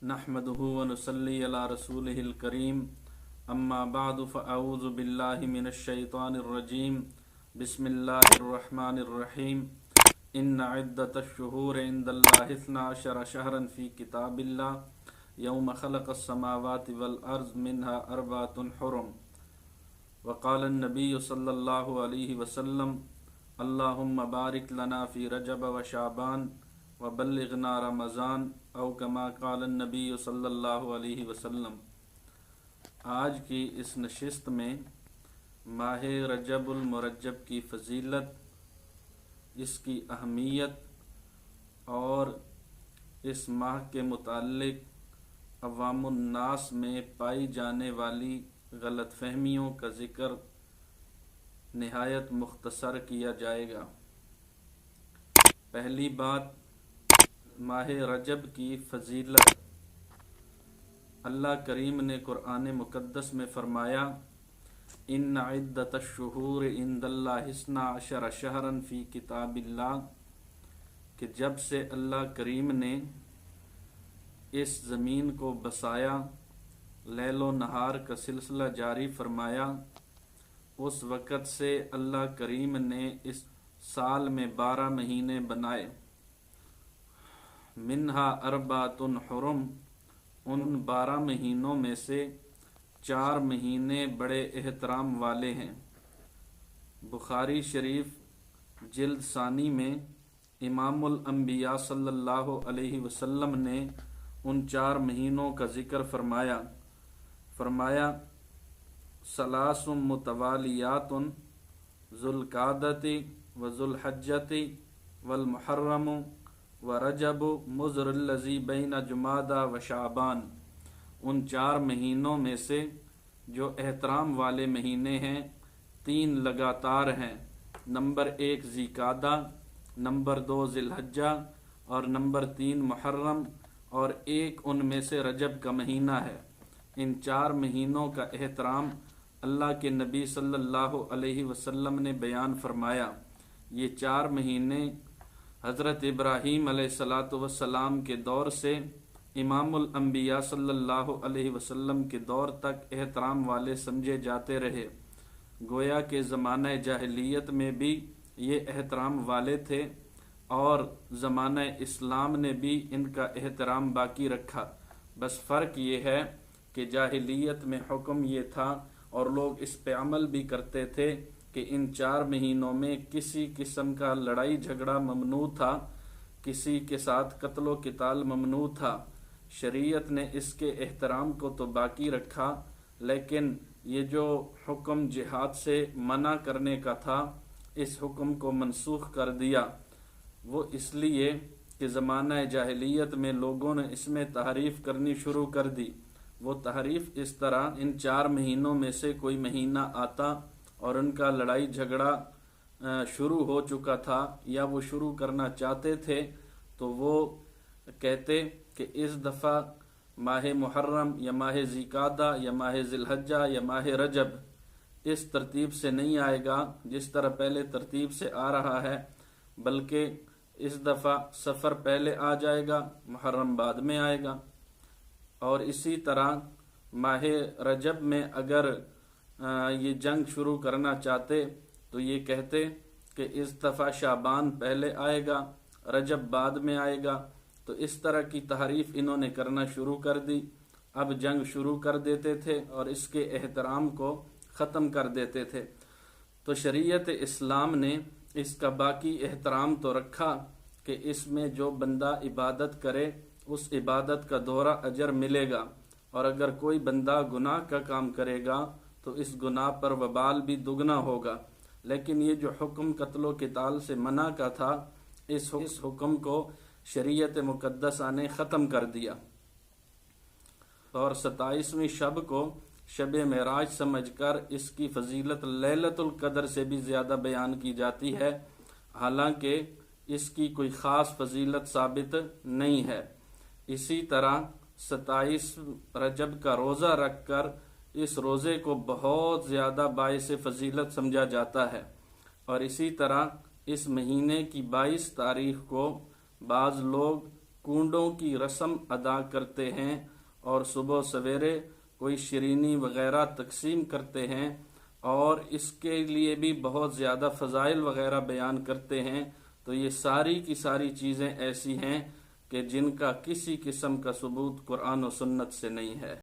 نحمده ونصلي على رسوله الكريم اما بعد فاعوذ بالله من الشيطان الرجيم بسم الله الرحمن الرحيم ان عدة الشهور عند الله 12 شهرا في كتاب الله يوم خلق السماوات والارض منها 4 حرم وقال النبي صلى الله عليه وسلم اللهم بارك لنا في رجب وشعبان وبلغنا رمضان او کما قال النبی صلی اللہ علیہ وسلم۔ آج کی اس نشست میں ماہ رجب المرجب کی فضیلت، اس کی اہمیت اور اس ماہ کے متعلق عوام الناس میں پائی جانے والی غلط فہمیوں کا ذکر نہایت مختصر کیا جائے گا۔ پہلی بات، ماہ رجب کی فضیلت۔ اللہ کریم نے قرآن مقدس میں فرمایا ان عدت الشہور عند اللہ 12 شہرا فی کتاب اللہ، کہ جب سے اللہ کریم نے اس زمین کو بسایا، لیل و نہار کا سلسلہ جاری فرمایا، اس وقت سے اللہ کریم نے اس سال میں 12 مہینے بنائے۔ منہا 4 حرم، ان 12 مہینوں میں سے 4 مہینے بڑے احترام والے ہیں۔ بخاری شریف جلد ثانی میں امام الانبیاء صلی اللہ علیہ وسلم نے ان 4 مہینوں کا ذکر فرمایا ثلاث متوالیات ذو القعدۃ وذو الحجۃ والمحرم ورجب مضر الذی بین جمادی و شعبان۔ ان 4 مہینوں میں سے جو احترام والے مہینے ہیں 3 لگاتار ہیں، نمبر 1 ذی قعدہ، نمبر 2 ذی الحجہ اور نمبر 3 محرم، اور ایک ان میں سے رجب کا مہینہ ہے۔ ان 4 مہینوں کا احترام اللہ کے نبی صلی اللہ علیہ وسلم نے بیان فرمایا۔ یہ 4 مہینے حضرت ابراہیم علیہ السلام کے دور سے امام الانبیاء صلی اللہ علیہ وسلم کے دور تک احترام والے سمجھے جاتے رہے۔ گویا کہ زمانہ جاہلیت میں بھی یہ احترام والے تھے اور زمانہ اسلام نے بھی ان کا احترام باقی رکھا۔ بس فرق یہ ہے کہ جاہلیت میں حکم یہ تھا اور لوگ اس پہ عمل بھی کرتے تھے کہ ان 4 مہینوں میں کسی قسم کا لڑائی جھگڑا ممنوع تھا، کسی کے ساتھ قتل و قتال ممنوع تھا۔ شریعت نے اس کے احترام کو تو باقی رکھا، لیکن یہ جو حکم جہاد سے منع کرنے کا تھا اس حکم کو منسوخ کر دیا۔ وہ اس لیے کہ زمانہ جاہلیت میں لوگوں نے اس میں تحریف کرنی شروع کر دی۔ وہ تحریف اس طرح، ان 4 مہینوں میں سے کوئی مہینہ آتا اور ان کا لڑائی جھگڑا شروع ہو چکا تھا یا وہ شروع کرنا چاہتے تھے تو وہ کہتے کہ اس دفعہ ماہ محرم یا ماہ ذی قعدہ یا ماہ ذی الحجہ یا ماہ رجب اس ترتیب سے نہیں آئے گا جس طرح پہلے ترتیب سے آ رہا ہے، بلکہ اس دفعہ سفر پہلے آ جائے گا، محرم بعد میں آئے گا۔ اور اسی طرح ماہ رجب میں اگر یہ جنگ شروع کرنا چاہتے تو یہ کہتے کہ اس دفعہ شعبان پہلے آئے گا، رجب بعد میں آئے گا۔ تو اس طرح کی تحریف انہوں نے کرنا شروع کر دی۔ اب جنگ شروع کر دیتے تھے اور اس کے احترام کو ختم کر دیتے تھے۔ تو شریعت اسلام نے اس کا باقی احترام تو رکھا کہ اس میں جو بندہ عبادت کرے اس عبادت کا دوہرا اجر ملے گا، اور اگر کوئی بندہ گناہ کا کام کرے گا تو اس گناہ پر وبال بھی دگنا ہوگا۔ لیکن یہ جو حکم قتل و قتال سے منع کا تھا اس حکم کو شریعت مقدسہ نے ختم کر دیا۔ اور 27ویں شب کو شب معراج سمجھ کر اس کی فضیلت لیلۃ القدر سے بھی زیادہ بیان کی جاتی ہے، حالانکہ اس کی کوئی خاص فضیلت ثابت نہیں ہے۔ اسی طرح 27 رجب کا روزہ رکھ کر اس روزے کو بہت زیادہ باعث فضیلت سمجھا جاتا ہے، اور اسی طرح اس مہینے کی 22 تاریخ کو بعض لوگ کونڈوں کی رسم ادا کرتے ہیں اور صبح سویرے کوئی شرینی وغیرہ تقسیم کرتے ہیں اور اس کے لیے بھی بہت زیادہ فضائل وغیرہ بیان کرتے ہیں، تو یہ ساری کی ساری چیزیں ایسی ہیں کہ جن کا کسی قسم کا ثبوت قرآن و سنت سے نہیں ہے۔